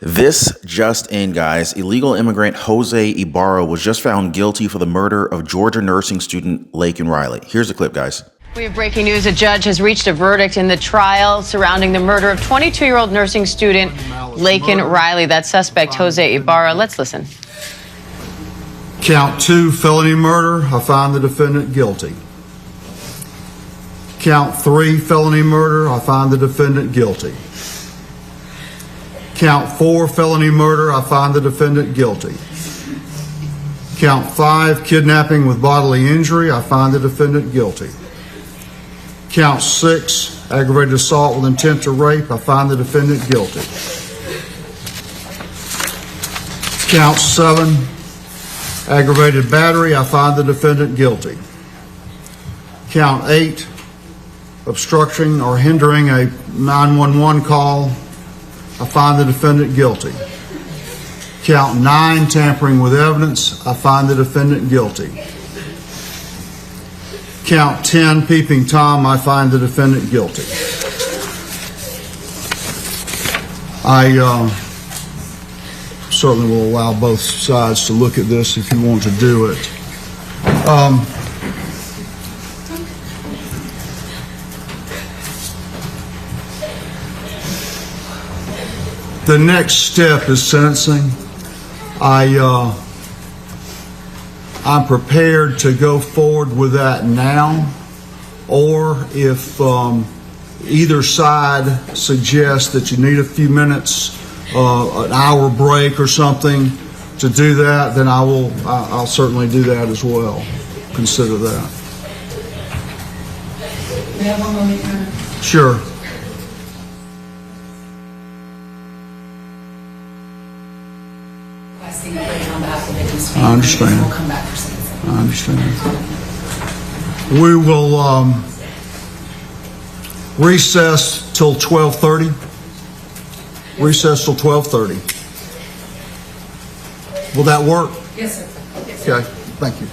This just in, guys. Illegal immigrant Jose Ibarra was just found guilty for the murder of Georgia nursing student Laken Riley. Here's the clip, guys. We have breaking news. A judge has reached a verdict in the trial surrounding the murder of 22-year-old nursing student Laken Riley. That suspect, Jose Ibarra. Let's listen. Count 2, felony murder. I find the defendant guilty. Count 3, felony murder. I find the defendant guilty. Count 4, felony murder. I find the defendant guilty. Count 5, kidnapping with bodily injury. I find the defendant guilty. Count 6, aggravated assault with intent to rape. I find the defendant guilty. Count 7, aggravated battery. I find the defendant guilty. Count 8, obstructing or hindering a 911 call. I find the defendant guilty. Count 9, tampering with evidence. I find the defendant guilty. Count 10, peeping Tom. I find the defendant guilty. I certainly will allow both sides to look at this if you want to do it. The next step is sentencing. I'm prepared to go forward with that now, or if either side suggests that you need a few minutes, an hour break or something to do that, then I'll certainly do that as well. Consider that. We have one moment. Sure. I understand. We'll come back for sentencing. I understand. We will recess till 12:30. Recess till 12:30. Will that work? Yes, sir. Yes, sir. Okay. Thank you.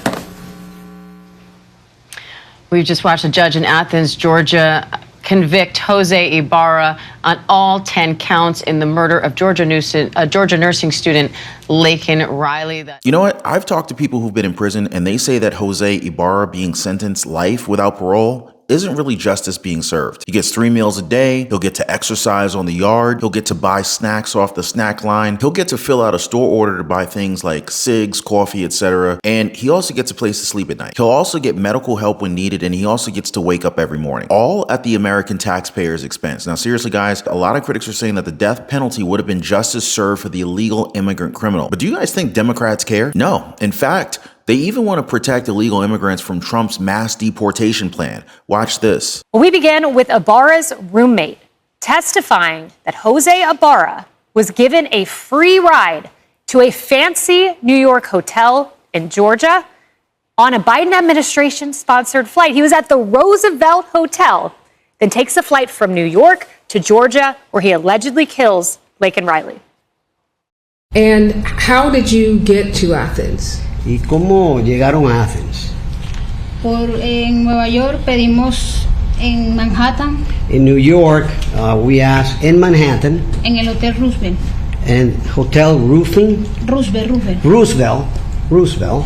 We've just watched a judge in Athens, Georgia, convict Jose Ibarra on all 10 counts in the murder of Georgia nursing student Laken Riley. You know what? I've talked to people who've been in prison, and they say that Jose Ibarra being sentenced life without parole isn't really justice being served. He gets 3 meals a day. He'll get to exercise on the yard. He'll get to buy snacks off the snack line. He'll get to fill out a store order to buy things like cigs, coffee, etc. And he also gets a place to sleep at night. He'll also get medical help when needed, and he also gets to wake up every morning, all at the American taxpayer's expense. Now, seriously, guys, a lot of critics are saying that the death penalty would have been justice served for the illegal immigrant criminal. But do you guys think Democrats care? No. In fact, they even want to protect illegal immigrants from Trump's mass deportation plan. Watch this. We begin with Ibarra's roommate testifying that Jose Ibarra was given a free ride to a fancy New York hotel in Georgia on a Biden administration-sponsored flight. He was at the Roosevelt Hotel, then takes a flight from New York to Georgia, where he allegedly kills Laken Riley. And how did you get to Athens? ¿Y cómo llegaron a Athens? En Nueva York pedimos en Manhattan. In New York, we asked in Manhattan. En el Hotel Roosevelt. And Hotel Roosevelt.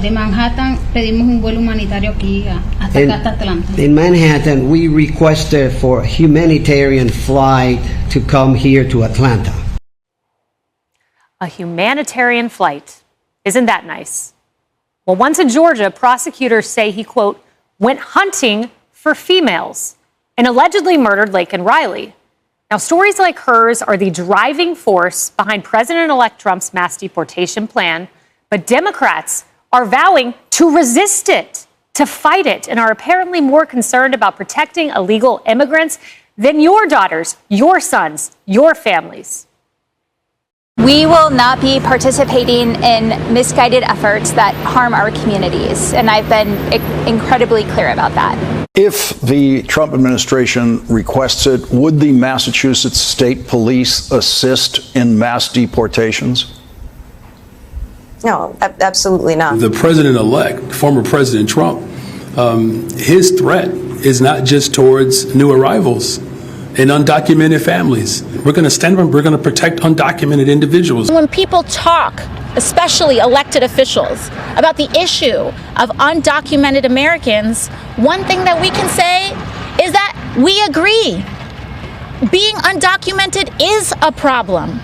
De Manhattan pedimos un vuelo humanitario aquí hasta Atlanta. In Manhattan, we requested for a humanitarian flight to come here to Atlanta. A humanitarian flight. Isn't that nice? Well, once in Georgia, prosecutors say he, quote, went hunting for females and allegedly murdered Laken Riley. Now, stories like hers are the driving force behind President-elect Trump's mass deportation plan, but Democrats are vowing to resist it, to fight it, and are apparently more concerned about protecting illegal immigrants than your daughters, your sons, your families. We will not be participating in misguided efforts that harm our communities, and I've been incredibly clear about that. If the Trump administration requests it, would the Massachusetts State Police assist in mass deportations? No, absolutely not. The president-elect, former President Trump, his threat is not just towards new arrivals. and undocumented families. We're going to stand up and we're going to protect undocumented individuals. When people talk, especially elected officials, about the issue of undocumented Americans, one thing that we can say is that we agree. Being undocumented is a problem.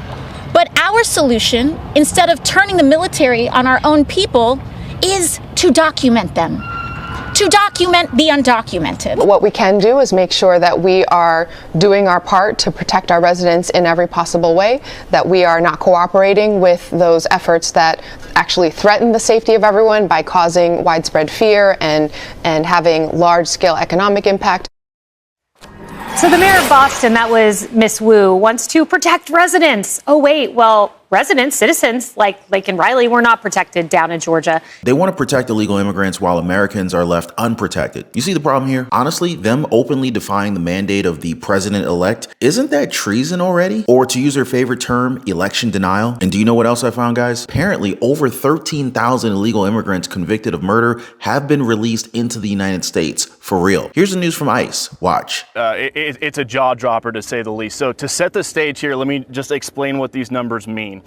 But our solution, instead of turning the military on our own people, is to document them. To document the undocumented. What we can do is make sure that we are doing our part to protect our residents in every possible way, that we are not cooperating with those efforts that actually threaten the safety of everyone by causing widespread fear and having large-scale economic impact. So the mayor of Boston, that was Miss Wu, wants to protect residents. Oh, wait, well, residents, citizens like Laken Riley were not protected down in Georgia. They want to protect illegal immigrants while Americans are left unprotected. You see the problem here? Honestly, them openly defying the mandate of the president-elect, isn't that treason already? Or to use their favorite term, election denial? And do you know what else I found, guys? Apparently, over 13,000 illegal immigrants convicted of murder have been released into the United States. For real. Here's the news from ICE. Watch. It's a jaw dropper, to say the least. So to set the stage here, let me just explain what these numbers mean.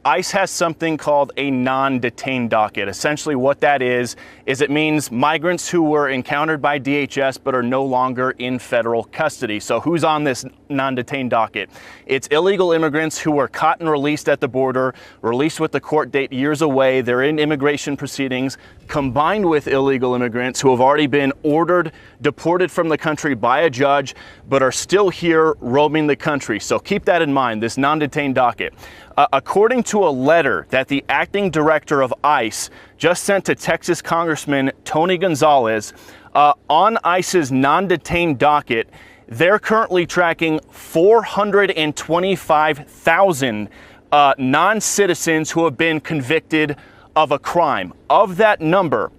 ICE has something called a non-detained docket. Essentially what that is it means migrants who were encountered by DHS but are no longer in federal custody. So who's on this non-detained docket? It's illegal immigrants who were caught and released at the border, released with the court date years away. They're in immigration proceedings, combined with illegal immigrants who have already been ordered, deported from the country by a judge, but are still here roaming the country. So keep that in mind, this non-detained docket. According to a letter that the acting director of ICE just sent to Texas Congressman Tony Gonzalez, on ICE's non-detained docket, they're currently tracking 425,000 non-citizens who have been convicted of a crime. Of that number,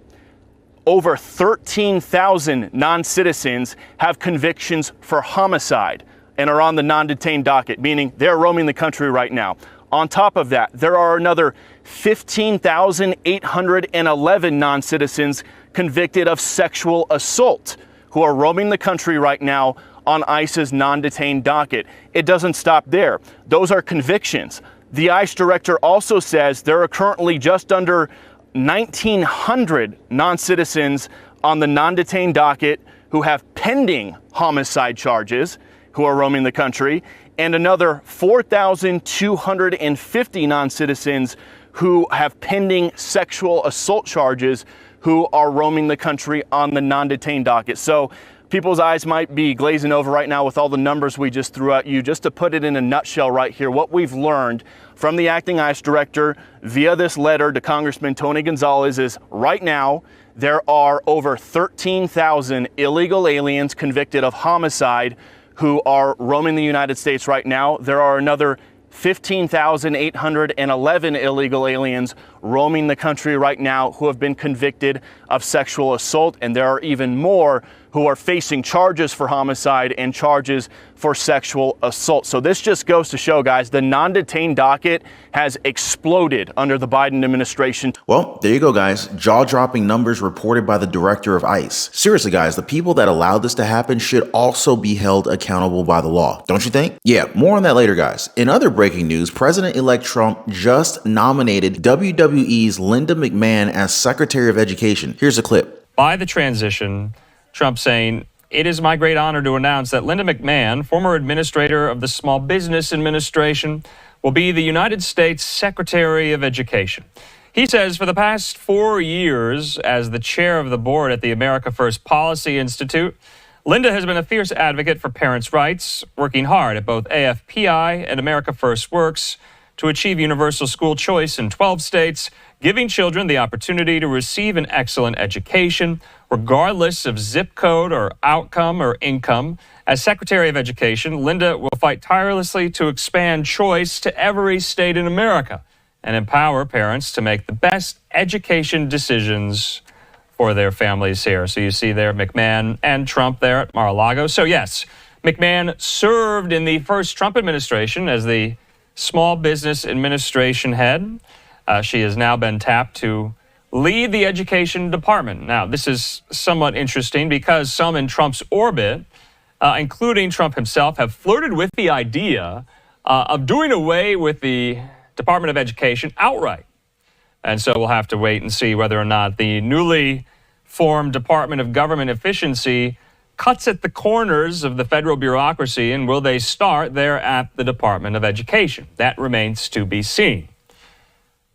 over 13,000 non-citizens have convictions for homicide and are on the non-detained docket, meaning they're roaming the country right now. On top of that, there are another 15,811 non-citizens convicted of sexual assault who are roaming the country right now on ICE's non-detained docket. It doesn't stop there. Those are convictions. The ICE director also says there are currently just under 1,900 non-citizens on the non-detained docket who have pending homicide charges who are roaming the country, and another 4,250 non-citizens who have pending sexual assault charges who are roaming the country on the non-detained docket. So people's eyes might be glazing over right now with all the numbers we just threw at you. Just to put it in a nutshell right here, what we've learned from the acting ICE director via this letter to Congressman Tony Gonzalez is right now there are over 13,000 illegal aliens convicted of homicide who are roaming the United States right now. There are another 15,811 illegal aliens roaming the country right now who have been convicted of sexual assault, and there are even more who are facing charges for homicide and charges for sexual assault. So this just goes to show, guys, the non-detained docket has exploded under the Biden administration. Well, there you go, guys. Jaw-dropping numbers reported by the director of ICE. Seriously, guys, the people that allowed this to happen should also be held accountable by the law. Don't you think? Yeah, more on that later, guys. In other breaking news, President-elect Trump just nominated WWE's Linda McMahon as Secretary of Education. Here's a clip. By the transition, Trump saying, "It is my great honor to announce that Linda McMahon, former administrator of the Small Business Administration, will be the United States Secretary of Education." He says for the past 4 years as the chair of the board at the America First Policy Institute, Linda has been a fierce advocate for parents' rights, working hard at both AFPI and America First Works to achieve universal school choice in 12 states, giving children the opportunity to receive an excellent education, regardless of zip code or outcome or income. As Secretary of Education, Linda will fight tirelessly to expand choice to every state in America and empower parents to make the best education decisions for their families here. So you see there McMahon and Trump there at Mar-a-Lago. So yes, McMahon served in the first Trump administration as the Small Business Administration head. She has now been tapped to lead the education department. Now, this is somewhat interesting because some in Trump's orbit including Trump himself, have flirted with the idea of doing away with the Department of Education outright. And so we'll have to wait and see whether or not the newly formed Department of Government Efficiency cuts at the corners of the federal bureaucracy, and will they start there at the Department of Education? That remains to be seen.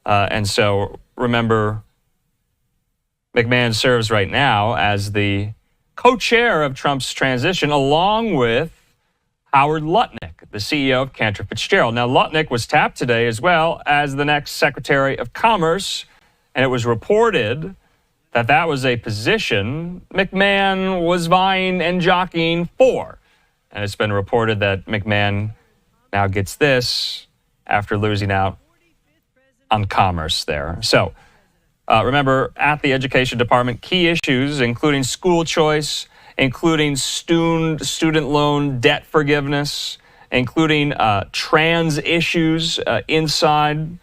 And so remember, McMahon serves right now as the co-chair of Trump's transition, along with Howard Lutnick, the CEO of Cantor Fitzgerald. Now, Lutnick was tapped today as well as the next Secretary of Commerce, and it was reported that that was a position McMahon was vying and jockeying for. And it's been reported that McMahon now gets this after losing out on commerce there. So remember, at the Education Department, key issues including school choice, including student loan debt forgiveness, including trans issues inside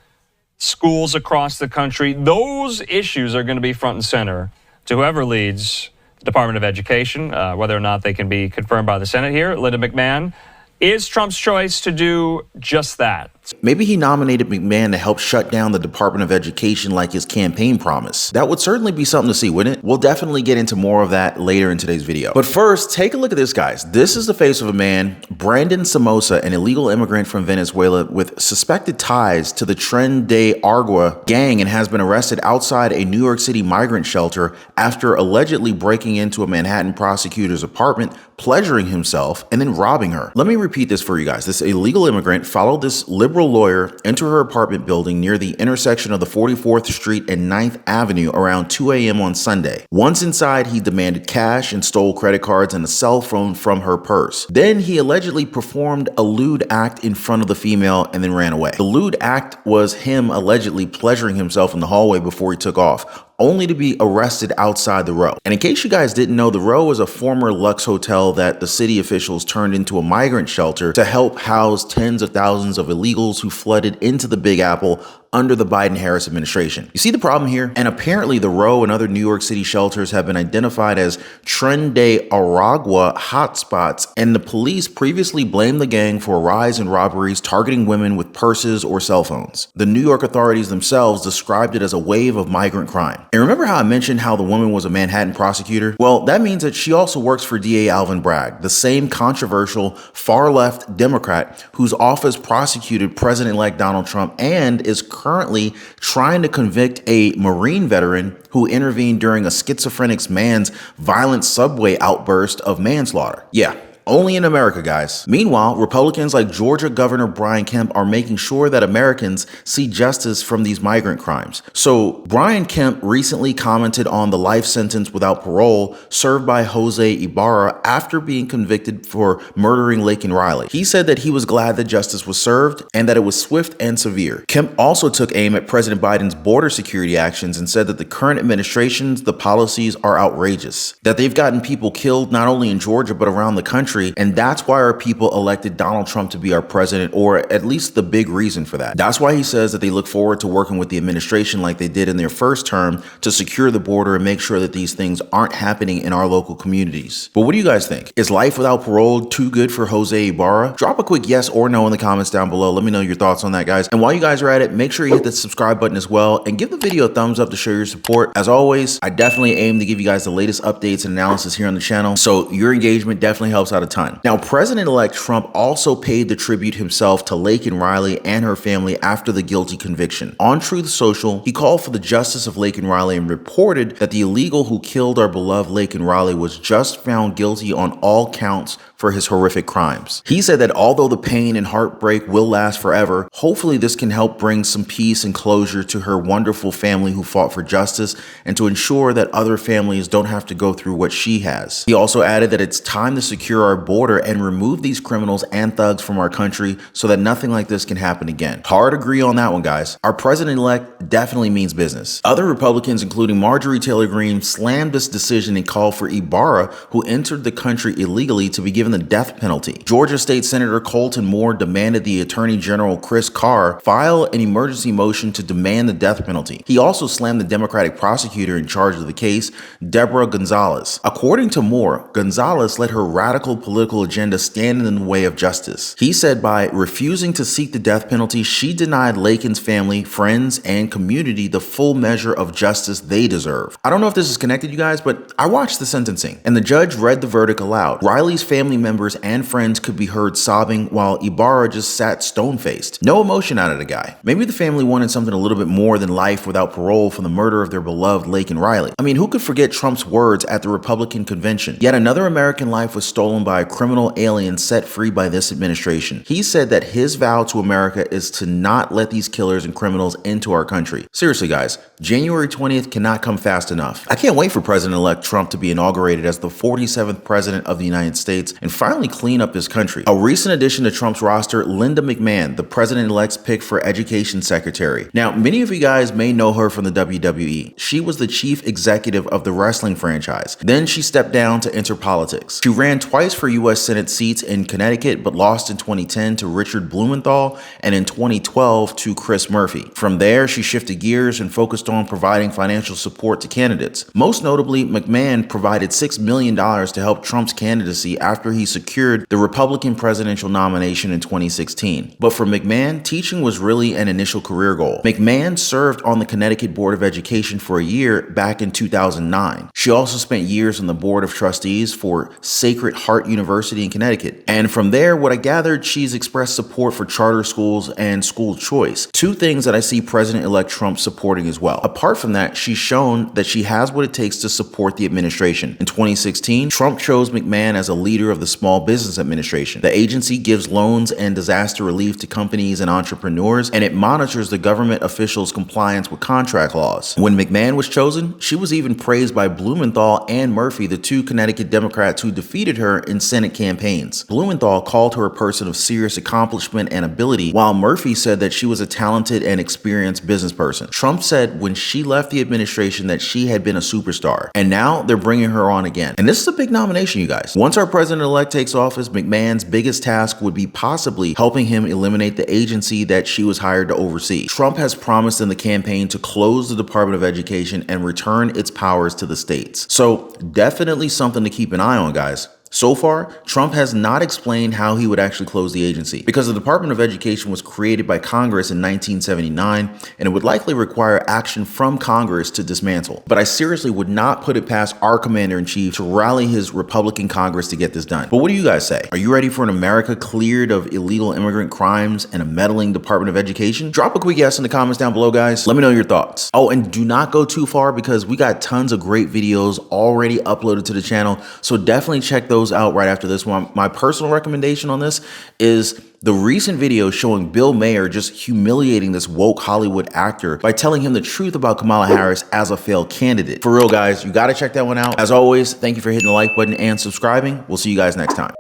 schools across the country. Those issues are going to be front and center to whoever leads the Department of Education, whether or not they can be confirmed by the Senate here. Linda McMahon is Trump's choice to do just that. Maybe he nominated McMahon to help shut down the Department of Education like his campaign promise. That would certainly be something to see, wouldn't it? We'll definitely get into more of that later in today's video. But first, take a look at this, guys. This is the face of a man, Brandon Somoza, an illegal immigrant from Venezuela with suspected ties to the Tren de Aragua gang, and has been arrested outside a New York City migrant shelter after allegedly breaking into a Manhattan prosecutor's apartment, pleasuring himself, and then robbing her. Let me repeat this for you guys. This illegal immigrant followed this liberal lawyer into her apartment building near the intersection of the 44th Street and 9th Avenue around 2 a.m. on Sunday. Once inside, he demanded cash and stole credit cards and a cell phone from her purse. Then he allegedly performed a lewd act in front of the female and then ran away. The lewd act was him allegedly pleasuring himself in the hallway before he took off, only to be arrested outside the Row. And in case you guys didn't know, the Row is a former Lux hotel that the city officials turned into a migrant shelter to help house tens of thousands of illegals who flooded into the Big Apple under the Biden-Harris administration. You see the problem here? And apparently the Row and other New York City shelters have been identified as Tren de Aragua hotspots, and the police previously blamed the gang for a rise in robberies targeting women with purses or cell phones. The New York authorities themselves described it as a wave of migrant crime. And remember how I mentioned how the woman was a Manhattan prosecutor? Well, that means that she also works for DA Alvin Bragg, the same controversial far-left Democrat whose office prosecuted President-elect Donald Trump and is currently trying to convict a Marine veteran who intervened during a schizophrenic man's violent subway outburst of manslaughter. Yeah. Only in America, guys. Meanwhile, Republicans like Georgia Governor Brian Kemp are making sure that Americans see justice from these migrant crimes. So Brian Kemp recently commented on the life sentence without parole served by Jose Ibarra after being convicted for murdering Laken Riley. He said that he was glad that justice was served and that it was swift and severe. Kemp also took aim at President Biden's border security actions and said that the current administration's policies are outrageous, that they've gotten people killed not only in Georgia but around the country. And that's why our people elected Donald Trump to be our president, or at least the big reason for that. That's why he says that they look forward to working with the administration like they did in their first term to secure the border and make sure that these things aren't happening in our local communities. But what do you guys think? Is life without parole too good for Jose Ibarra? Drop a quick yes or no in the comments down below. Let me know your thoughts on that, guys. And while you guys are at it, make sure you hit the subscribe button as well and give the video a thumbs up to show your support. As always, I definitely aim to give you guys the latest updates and analysis here on the channel, so your engagement definitely helps out a ton. Now, President-elect Trump also paid the tribute himself to Laken Riley and her family after the guilty conviction. On Truth Social, he called for the justice of Laken Riley and reported that the illegal who killed our beloved Laken Riley was just found guilty on all counts for his horrific crimes. He said that although the pain and heartbreak will last forever, hopefully this can help bring some peace and closure to her wonderful family who fought for justice and to ensure that other families don't have to go through what she has. He also added that it's time to secure our border and remove these criminals and thugs from our country so that nothing like this can happen again. Hard agree on that one, guys. Our president-elect definitely means business. Other Republicans, including Marjorie Taylor Greene, slammed this decision and called for Ibarra, who entered the country illegally, to be given the the death penalty. Georgia State Senator Colton Moore demanded the Attorney General Chris Carr file an emergency motion to demand the death penalty. He also slammed the Democratic prosecutor in charge of the case, Deborah Gonzalez. According to Moore, Gonzalez let her radical political agenda stand in the way of justice. He said by refusing to seek the death penalty, she denied Lakin's family, friends, and community the full measure of justice they deserve. I don't know if this is connected, you guys, but I watched the sentencing, and the judge read the verdict aloud. Riley's family members and friends could be heard sobbing while Ibarra just sat stone-faced. No emotion out of the guy. Maybe the family wanted something a little bit more than life without parole for the murder of their beloved Laken Riley. I mean, who could forget Trump's words at the Republican convention? Yet another American life was stolen by a criminal alien set free by this administration. He said that his vow to America is to not let these killers and criminals into our country. Seriously, guys, January 20th cannot come fast enough. I can't wait for President-elect Trump to be inaugurated as the 47th president of the United States and finally clean up this country. A recent addition to Trump's roster, Linda McMahon, the president-elect's pick for education secretary. Now, many of you guys may know her from the WWE. She was the chief executive of the wrestling franchise. Then she stepped down to enter politics. She ran twice for U.S. Senate seats in Connecticut, but lost in 2010 to Richard Blumenthal and in 2012 to Chris Murphy. From there, she shifted gears and focused on providing financial support to candidates. Most notably, McMahon provided $6 million to help Trump's candidacy after he secured the Republican presidential nomination in 2016. But for McMahon, teaching was really an initial career goal. McMahon served on the Connecticut Board of Education for a year back in 2009. She also spent years on the Board of Trustees for Sacred Heart University in Connecticut. And from there, what I gathered, she's expressed support for charter schools and school choice. Two things that I see President-elect Trump supporting as well. Apart from that, she's shown that she has what it takes to support the administration. In 2016, Trump chose McMahon as a leader of the Small Business Administration. The agency gives loans and disaster relief to companies and entrepreneurs, and it monitors the government officials' compliance with contract laws. When McMahon was chosen, she was even praised by Blumenthal and Murphy, the two Connecticut Democrats who defeated her in Senate campaigns. Blumenthal called her a person of serious accomplishment and ability, while Murphy said that she was a talented and experienced business person. Trump said when she left the administration that she had been a superstar, and now they're bringing her on again. And this is a big nomination, you guys. Once our president-elect takes office, McMahon's biggest task would be possibly helping him eliminate the agency that she was hired to oversee. Trump has promised in the campaign to close the Department of Education and return its powers to the states. So definitely something to keep an eye on, guys. So far, Trump has not explained how he would actually close the agency, because the Department of Education was created by Congress in 1979, and it would likely require action from Congress to dismantle. But I seriously would not put it past our commander-in-chief to rally his Republican Congress to get this done. But what do you guys say? Are you ready for an America cleared of illegal immigrant crimes and a meddling Department of Education? Drop a quick yes in the comments down below, guys. Let me know your thoughts. Oh, and do not go too far, because we got tons of great videos already uploaded to the channel, so definitely check those out right after this one. My personal recommendation on this is the recent video showing Bill Maher just humiliating this woke Hollywood actor by telling him the truth about Kamala Harris as a failed candidate. For real, guys, you got to check that one out. As always, thank you for hitting the like button and subscribing. We'll see you guys next time.